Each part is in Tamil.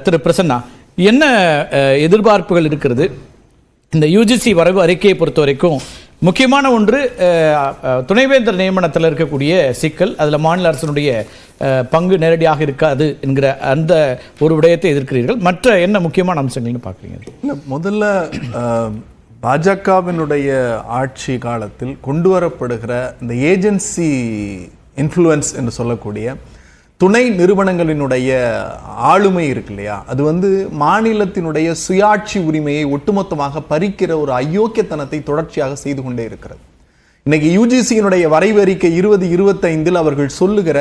திரு பிரசன்னா, என்ன எதிர்பார்ப்புகள் இருக்கிறது? இந்த யுஜிசி வரவு அறிக்கையை பொறுத்த வரைக்கும் முக்கியமான ஒன்று துணைவேந்தர் நியமனத்தில் இருக்கக்கூடிய சிக்கல், அதில் மாநில அரசினுடைய பங்கு நேரடியாக இருக்காது என்கிற அந்த ஒரு விடயத்தை எதிர்க்கிறீர்கள். மற்ற என்ன முக்கியமான அம்சங்கள்னு பார்க்குறீங்க? இல்லை, முதல்ல பாஜகவினுடைய ஆட்சி காலத்தில் கொண்டு வரப்படுகிற இந்த ஏஜென்சி இன்ஃப்ளூயன்ஸ் என்று சொல்லக்கூடிய துணை நிறுவனங்களினுடைய ஆளுமை இருக்கு இல்லையா, அது மாநிலத்தினுடைய சுயாட்சி உரிமையை ஒட்டுமொத்தமாக பறிக்கிற ஒரு அயோக்கியத்தனத்தை தொடர்ச்சியாக செய்து கொண்டே இருக்கிறது. இன்னைக்கு யுஜிசியினுடைய வரைவு அறிக்கை 2025 அவர்கள் சொல்லுகிற,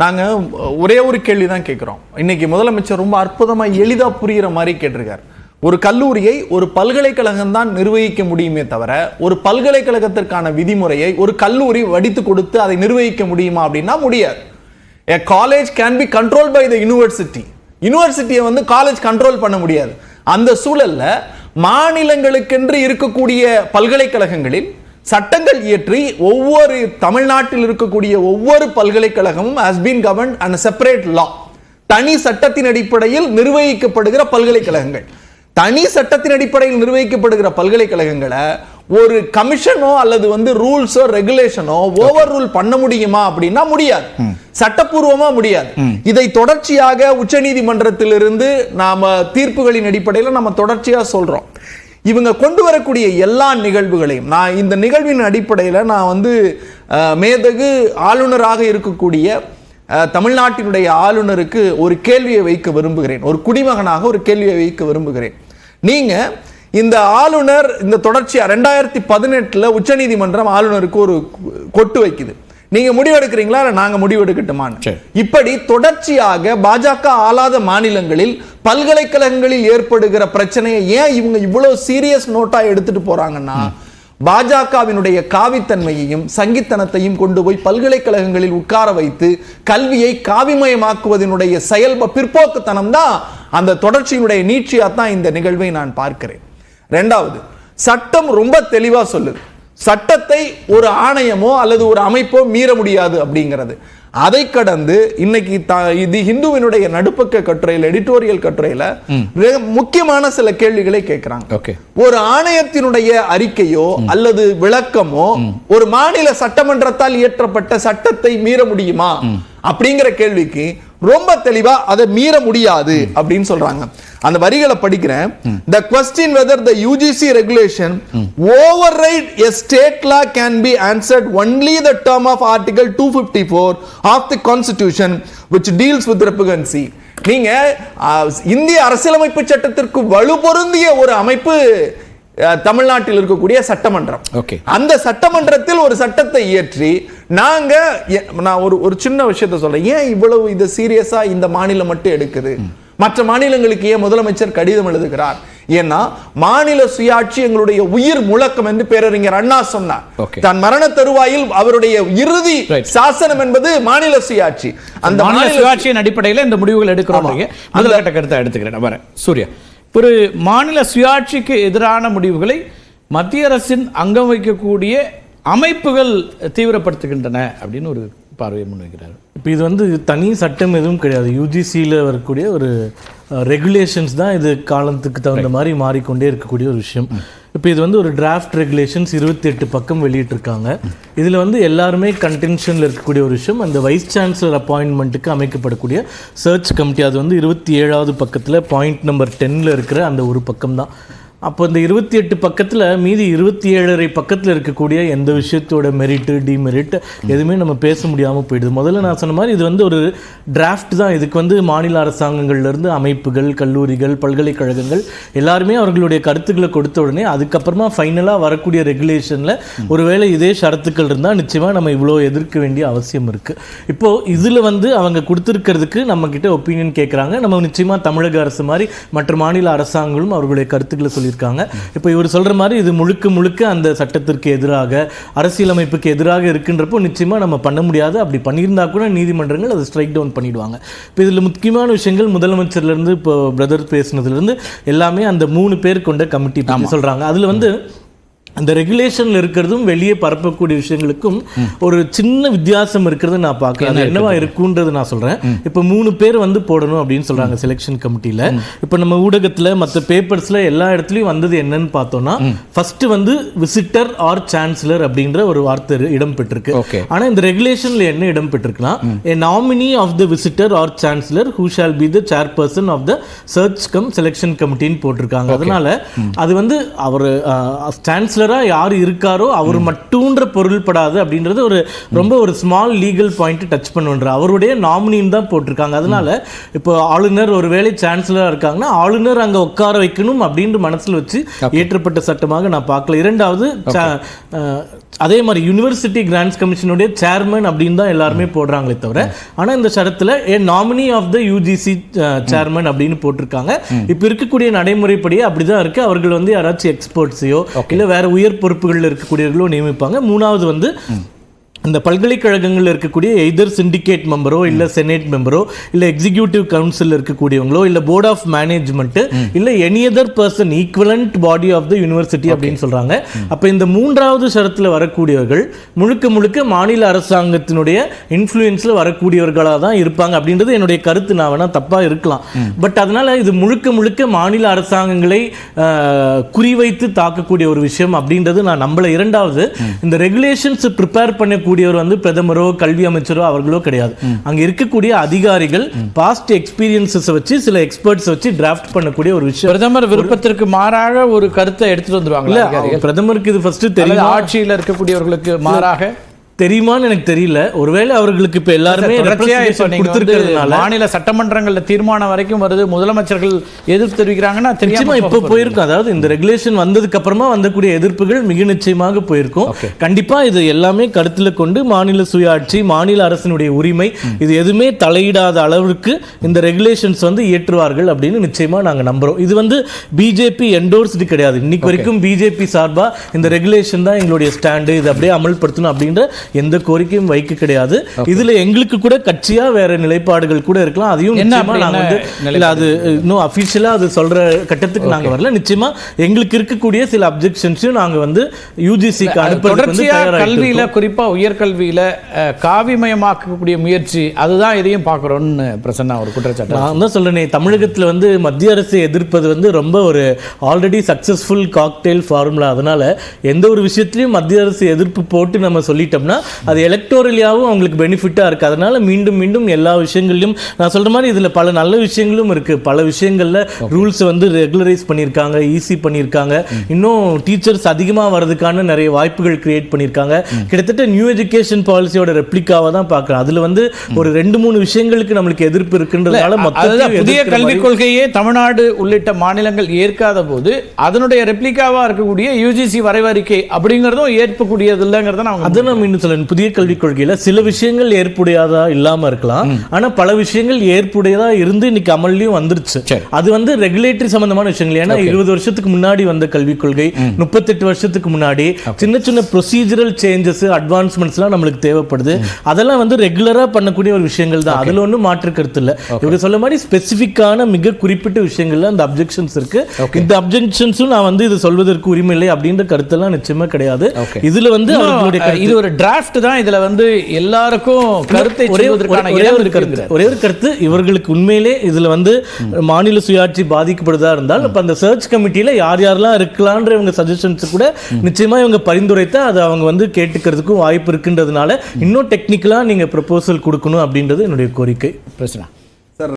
நாங்கள் ஒரே ஒரு கேள்வி தான் கேட்குறோம். இன்னைக்கு முதலமைச்சர் ரொம்ப அற்புதமாக எளிதாக புரிகிற மாதிரி கேட்டிருக்கார். ஒரு கல்லூரியை ஒரு பல்கலைக்கழகம் தான் நிர்வகிக்க முடியுமே தவிர ஒரு பல்கலைக்கழகத்திற்கான விதிமுறையை ஒரு கல்லூரி வடித்து கொடுத்து அதை நிர்வகிக்க முடியுமா அப்படின்னா முடியாது. A college can be controlled by the university. யூனிவர்சிட்டியை காலேஜ் கண்ட்ரோல் பண்ண முடியாது. அந்த சூழல்ல மாநிலங்களுக்கென்று இருக்கக்கூடிய பல்கலைக்கழகங்களில் சட்டங்கள் இயற்றி ஒவ்வொரு தமிழ்நாட்டில் இருக்கக்கூடிய ஒவ்வொரு பல்கலைக்கழகமும் has been governed on a separate law. தனி சட்டத்தின் அடிப்படையில் நிர்வகிக்கப்படுகிற பல்கலைக்கழகங்கள், தனி சட்டத்தின் அடிப்படையில் நிர்வகிக்கப்படுகிற பல்கலைக்கழகங்களை ஒரு கமிஷனோ அல்லது ரூல்ஸோ ரெகுலேஷனோ ஓவர் ரூல் பண்ண முடியுமா அப்படின்னா முடியாது, சட்டப்பூர்வமா முடியாது. இதை தொடர்ச்சியாக உச்சநீதிமன்றத்திலிருந்து நாம தீர்ப்புகளின் அடிப்படையில் நம்ம தொடர்ச்சியா சொல்றோம். இவங்க கொண்டு வரக்கூடிய எல்லா நிகழ்வுகளையும், நான் இந்த நிகழ்வின் அடிப்படையில் நான் மேதகு ஆளுநராக இருக்கக்கூடிய தமிழ்நாட்டினுடைய ஆளுநருக்கு ஒரு கேள்வியை வைக்க விரும்புகிறேன். ஒரு குடிமகனாக ஒரு கேள்வியை வைக்க விரும்புகிறேன். நீங்க இந்த ஆளுநர் இந்த தொடர்ச்சியா 2018 உச்சநீதிமன்றம் ஆளுநருக்கு ஒரு கொட்டு வைக்குது. நீங்க முடிவெடுக்கிறீங்களா, நாங்க முடிவெடுக்கட்டுமான்னு? இப்படி தொடர்ச்சியாக பாஜக ஆளாத மாநிலங்களில் பல்கலைக்கழகங்களில் ஏற்படுகிற பிரச்சனையை ஏன் இவங்க இவ்வளவு சீரியஸ் நோட்டா எடுத்துட்டு போறாங்கன்னா, பாஜகவினுடைய காவித்தன்மையையும் சங்கித்தனத்தையும் கொண்டு போய் பல்கலைக்கழகங்களில் உட்கார வைத்து கல்வியை காவிமயமாக்குவதனுடைய பிற்போக்குத்தனம் தான் அந்த தொடர்ச்சியினுடைய நீட்சியா தான் இந்த நிகழ்வை நான் பார்க்கிறேன். இரண்டாவது, சட்டம் ரொம்ப தெளிவா சொல்லுது, சட்டத்தை ஒரு ஆணையமோ அல்லது ஒரு அமைப்போ மீற முடியாது அப்படிங்கிறது. அதை கடந்து இன்னைக்கு இது ஹிந்துவினுடைய நடுப்பக்க கட்டுரையில், எடிட்டோரியல் கட்டுரையில முக்கியமான சில கேள்விகளை கேட்கிறாங்க. ஒரு ஆணையத்தினுடைய அறிக்கையோ அல்லது விளக்கமோ ஒரு மாநில சட்டமன்றத்தால் இயற்றப்பட்ட சட்டத்தை மீற முடியுமா அப்படிங்கிற கேள்விக்கு ரொம்ப தெளிவா அதை மீற முடியாது அப்படின்னு சொல்றாங்க. அந்த வரிகளை படிக்கிறேன். The question whether the UGC regulation override a state law can be answered only the term of Article 254 of the Constitution which deals with repugnancy. நீங்க இந்திய அரசியலமைப்பு சட்டத்திற்கு வலுபொருந்திய ஒரு அமைப்பு தமிழ்நாட்டில் இருக்கக்கூடிய சட்டமன்றம். அந்த சட்டமன்றத்தில் ஒரு சட்டத்தை இயற்றி நான் ஒரு சின்ன விஷயத்தை சொல்றேன். ஏன் இவ்வளவு இது சீரியஸா இந்த மாநிலம் மட்டும் எடுக்குது? மற்ற மாநிலங்களுக்கு ஏன் முதலமைச்சர் கடிதம் எழுதுகிறார்? ஏன்னா மாநில சுயாட்சி எங்களுடைய உயிர் முழக்கம் என்று பேரறிஞர் அண்ணா சொன்னார். தன் மரண தருவாயில் அவருடைய இறுதி சாசனம் என்பது மாநில சுயாட்சி. அந்த மாநில சுயாட்சியின் அடிப்படையில் இந்த முடிவுகள் எடுக்கிறோம். முதல் கட்ட கருத்தை எடுத்துக்கிறேன். சூர்யா, ஒரு மாநில சுயாட்சிக்கு எதிரான முடிவுகளை மத்திய அரசின் அங்கம் வைக்கக்கூடிய அமைப்புகள் தீவிரப்படுத்துகின்றன அப்படின்னு ஒரு பார்வையை முன்வைக்கிறார். இப்போ இது தனி சட்டம் எதுவும் கிடையாது. யூஜிசியில் வரக்கூடிய ஒரு ரெகுலேஷன்ஸ் தான் இது காலத்துக்கு தகுந்த மாதிரி மாறிக்கொண்டே இருக்கக்கூடிய ஒரு விஷயம். இப்போ இது ஒரு டிராஃப்ட் ரெகுலேஷன்ஸ் 28 பக்கம் வெளியிட்டிருக்காங்க. இதில் எல்லாருமே கன்டென்ஷனில் இருக்கக்கூடிய ஒரு விஷயம், அந்த வைஸ் சான்சலர் அப்பாயின்மெண்ட்டுக்கு அமைக்கப்படக்கூடிய சர்ச் கமிட்டி. அது 27வது பக்கத்தில் பாயிண்ட் நம்பர் 10 இருக்கிற அந்த ஒரு பக்கம் தான். அப்போ இந்த 28 பக்கத்தில் மீதி 27.5 பக்கத்தில் இருக்கக்கூடிய எந்த விஷயத்தோட மெரிட்டு டிமெரிட் எதுவுமே நம்ம பேச முடியாமல் போயிடுது. முதல்ல நான் சொன்ன மாதிரி இது ஒரு டிராஃப்ட் தான். இதுக்கு மாநில அரசாங்கங்கள்லேருந்து அமைப்புகள், கல்லூரிகள், பல்கலைக்கழகங்கள் எல்லாருமே அவர்களுடைய கருத்துக்களை கொடுத்த உடனே அதுக்கப்புறமா ஃபைனலாக வரக்கூடிய ரெகுலேஷனில் ஒருவேளை இதே ஷரத்துக்கள் இருந்தால் நிச்சயமாக நம்ம இவ்வளோ எதிர்க்க வேண்டிய அவசியம் இருக்குது. இப்போது இதில் அவங்க கொடுத்துருக்கிறதுக்கு நம்மக்கிட்ட ஒப்பீனியன் கேட்குறாங்க. நம்ம நிச்சயமாக தமிழக அரசு மாதிரி மற்ற மாநில அரசாங்கங்களும் அவர்களுடைய கருத்துக்களை சொல்லி இருக்காங்க. இப்போ இவர் சொல்ற மாதிரி இது முழுக்க அந்த சட்டத்திற்கு எதிராக, அரசியலமைப்புக்கு எதிராக இருக்குன்றப்போ நிச்சயமா நம்ம பண்ண முடியாது. அப்படி பண்ணியிருந்தா கூட நீதிமன்றங்கள் அதை ஸ்ட்ரைக் டவுன் பண்ணிடுவாங்க. இப்போ இதில் முக்கியமான விஷயங்கள் முதலமைச்சர்ல இருந்து இப்போ பிரதர் பேசினதுல இருந்து எல்லாமே அந்த 3 பேர் கொண்ட கமிட்டி பற்றி சொல்றாங்க. அதுல அந்த ரெகுலேஷன்ல இருக்கிறதும் வெளியே பரப்பக்கூடிய விஷயங்களுக்கும் ஒரு சின்ன வித்தியாசம் இருக்கிறது நான் பார்க்கிறேன். அது என்னவா இருக்குன்றது நான் சொல்றேன். இப்போ 3 பேர் வந்து போடணும் அப்படின்னு சொல்றாங்க செலெக்ஷன் கமிட்டியில. இப்போ நம்ம ஊடகத்துல மற்ற பேப்பர்ஸ்ல எல்லா இடத்துலயும் வந்தது என்னன்னு பார்த்தோம்னா ஃபர்ஸ்ட் வந்து விசிட்டர் ஆர் சான்சலர் அப்படின்ற ஒரு வார்த்தை இடம் பெற்றிருக்கு. ஆனா இந்த ரெகுலேஷன்ல என்ன இடம் பெற்றிருக்குன்னா a nominee of the visitor or chancellor who shall be the chairperson of the search cum selection committee போட்டிருக்காங்க. அதனால அது வந்து அவர் சான்சலர் யார் இருக்காரோ அவர் மட்டும்ன்ற பொருள்படாது அப்படின்றது ஒரு ரொம்ப ஒரு ஸ்மால் லீகல் பாயிண்ட் டச் பண்ணுன்ற அவருடைய நாமினின்னு தான் போட்டிருக்காங்க. அதனால இப்போ ஆளுநர் ஒருவேளை சான்சலரா இருக்காங்கன்னா ஆளுநர் அங்க உட்கார வைக்கணும் அப்படின்ற மனசுல வச்சு இயற்றப்பட்ட சட்டமாக நான் பார்க்கல. இரண்டாவது அதே மாதிரி யூனிவர்சிட்டி கிராண்ட்ஸ் கமிஷனுடைய சேர்மன் அப்படின்னு தான் எல்லாருமே போடுறாங்களே தவிர ஆனா இந்த சட்டத்துல a nominee of the UGC chairman அப்படின்னு போட்டிருக்காங்க. இப்ப இருக்கக்கூடிய நடைமுறைப்படியே அப்படிதான் இருக்கு. அவர்கள் வந்து யாராச்சும் எக்ஸ்பர்ட்ஸையோ இல்ல வேற உயர் பொறுப்புகளில் இருக்கக்கூடியவர்களோ நியமிப்பாங்க. மூணாவது வந்து இந்த பல்கலைக்கழகங்கள் இருக்கக்கூடிய எய்தர் சிண்டிகேட் மெம்பரோ இல்ல செனேட் மெம்பரோ இல்ல எக்ஸிக்யூட்டிவ் கவுன்சில் இருக்கக்கூடியவங்களோ இல்ல போர்ட் ஆஃப் மேனேஜ்மெண்ட் இல்ல any other person equivalent body of the university அப்படின்னு சொல்றாங்க. அப்ப இந்த மூன்றாவது ஷரத்துல வரக்கூடியவர்கள் முழுக்க முழுக்க மாநில அரசாங்கத்தினுடைய இன்ஃப்ளூயன்ஸ்ல வரக்கூடியவர்களா தான் இருப்பாங்க அப்படின்றது என்னுடைய கருத்து. நான் வேணா தப்பா இருக்கலாம். பட் அதனால இது முழுக்க முழுக்க மாநில அரசாங்கங்களை குறிவைத்து தாக்கக்கூடிய ஒரு விஷயம் அப்படின்றது நான் நம்பல. இரண்டாவது இந்த ரெகுலேஷன்ஸ் ப்ரிப்பேர் பண்ண வந்து பிரதமரோ கல்வி அமைச்சரோ அவர்களோ கிடையாது. அங்க இருக்கக்கூடிய அதிகாரிகள் பாஸ்ட் எக்ஸ்பீரியன்சஸ் வச்சு சில எக்ஸ்பர்ட்ஸ் வச்சு டிராஃப்ட் பண்ணக்கூடிய ஒரு விஷயம். பிரதமர் விருப்பத்திற்கு மாறாக ஒரு கருத்தை எடுத்துட்டு வந்துருவாங்க. பிரதமருக்கு இது ஃபர்ஸ்ட் தெரியும். ஆட்சியில் இருக்கக்கூடியவர்களுக்கு மாறாக தெரியுமான்னு எனக்கு தெரியல. ஒருவேளை அவர்களுக்கு இப்ப எல்லாருமே மாநில சட்டமன்றங்கள்ல தீர்மானம் வரைக்கும் வருது, முதலமைச்சர்கள் எதிர்ப்பு தெரிவிக்கிறாங்கன்னா நிச்சயமா இப்ப போயிருக்கும். அதாவது இந்த ரெகுலேஷன் வந்ததுக்கு அப்புறமா வந்தக்கூடிய எதிர்ப்புகள் மிக நிச்சயமாக போயிருக்கும். கண்டிப்பா இது எல்லாமே கருத்துல கொண்டு மாநில சுயாட்சி மாநில அரசினுடைய உரிமை இது எதுவுமே தலையிடாத அளவுக்கு இந்த ரெகுலேஷன்ஸ் வந்து இயற்றுவார்கள் அப்படின்னு நிச்சயமா நாங்க நம்புறோம். இது வந்து பிஜேபி என்டோர்ஸ்டு கிடையாது. இன்னைக்கு வரைக்கும் பிஜேபி சார்பா இந்த ரெகுலேஷன் தான் எங்களுடைய ஸ்டாண்டு, இது அப்படியே அமல்படுத்தணும் அப்படின்ற எந்த கோரிக்கையும் வைக்க கிடையாது. இதுல எங்களுக்கு கூட கட்சியா வேற நிலைப்பாடுகள் கூட இருக்கலாம். அதையும் நிச்சயமா நாங்க வந்து இல்ல அது இன்னும் அபிஷியலா அது சொல்ற கட்டத்துக்கு நாங்க வரல. நிச்சயமா எங்களுக்கு இருக்கக்கூடிய சில அப்ஜெக்ஷன்ஸையும் நாங்க வந்து யூஜிசிக்கு அனுப்புறதுக்கு கல்வியில குறிப்பா உயர்கல்வியில காவிமயமாக்கக்கூடிய முயற்சி அதுதான் இதையும் பார்க்கறோம்னு பிரசன்னா ஒரு குற்றச்சாட்டு. நான் தான் சொல்றேனே, தமிழகத்துல வந்து மத்திய அரசை எதிர்ப்பது வந்து ரொம்ப ஒரு ஆல்ரெடி சக்சஸ்ஃபுல் காக்டெயில் ஃபார்முலா. அதனால எந்த ஒரு விஷயத்திலையும் மத்திய அரசு எதிர்ப்பு போட்டு நம்ம சொல்லிட்டோம்னா அது எலக்டோரலியாவும் அவங்களுக்கு பெனிஃபிட்டா இருக்கு. அதனால மீண்டும் மீண்டும் எல்லா விஷயங்களையும் நான் சொல்ற மாதிரி இதுல பல நல்ல விஷயங்களும் இருக்கு. பல விஷயங்கள்ல ரூல்ஸ் வந்து ரெகுலரைஸ் பண்ணியிருக்காங்க, ஈஸி பண்ணியிருக்காங்க. இன்னும் டீச்சர்ஸ் அதிகமா வர்றதுக்கான நிறைய வாய்ப்புகள் கிரியேட் பண்ணியிருக்காங்க. கிட்டத்தட்ட நியூ எஜுகேஷன் பாலிசியோட ரெப்ளிகாவை தான் பார்க்கிறோம். அதுல வந்து ஒரு 2-3 விஷயங்களுக்கு நம்மளுக்கு எதிர்ப்பு இருக்குன்றதால புதிய கல்விக் கொள்கையே தமிழ்நாடு உள்ளிட்ட மாநிலங்கள் ஏற்காத போது அதனுடைய ரெப்ளிகாவா இருக்கக்கூடிய யூஜிசி வரைவறிக்கை அப்படிங்கறதும் ஏற்பக்கூடியது இல்லைங்கிறத நான் புதிய கல்விக் கொள்கையில சில விஷயங்கள் ஏற்புடையதா இல்லாம இருக்கலாம். ஆனா பல விஷயங்கள் ஏற்புடையதா இருந்து இன்னைக்கு அமல்லையும் வந்துருச்சு. அது வந்து ரெகுலேட்டரி சம்பந்தமான விஷயங்கள். ஏன்னா 20 வருஷத்துக்கு முன்னாடி வந்த கல்விக் கொள்கை 38 வருஷத்துக்கு முன்னாடி சின்ன சின்ன ப்ரொசீஜரல் சேஞ்சஸ் அட்வான்ஸ்மெண்ட்ஸ் எல்லாம் நம்மளுக்கு தேவைப்படுது. அதெல்லாம் வந்து ரெகுலரா பண்ணக்கூடிய ஒரு விஷயங்கள் தான். அதுல ஒன்றும் மாற்று கருத்து இல்ல. இவங்க சொல்ல மாதிரி ஸ்பெசிபிக்கான மிக குறிப்பிட்ட விஷயங்கள்ல அந்த அப்ஜெக்ஷன்ஸ் இருக்கு. இந்த அப்ஜெக்ஷன்ஸும் நான் வந்து இது சொல்வதற்கு உரிமை இல்லை அப்படின்ற கருத்தெல்லாம் நிச்சயமா கிடையாது. இதுல வந்து இது ஒரு டிராஃப்ட் தான். இதுல வந்து எல்லாருக்கும் கருத்தை சொல்வதற்கான ஒரே ஒரு கருத்து, இவர்களுக்கு உண்மையிலே இதுல வந்து மாநில சுயாட்சி பாதிக்கப்படுதா இருந்தால் அப்ப அந்த சர்ச் கமிட்டியில யார் யாரெல்லாம் இருக்கலாம்ன்ற இவங்க சஜஷன்ஸ் கூட நிச்சயமா இவங்க பரிந்துரைத்தா அதை அவங்க வந்து கேட்டுக்கிறதுக்கும் வாய்ப்பு இருக்குன்றதுனால இன்னும் டெக்னிக்கலா நீங்க ப்ரொபோசல் கொடுக்கணும் அப்படின்றது என்னுடைய கோரிக்கை. பிரச்சனை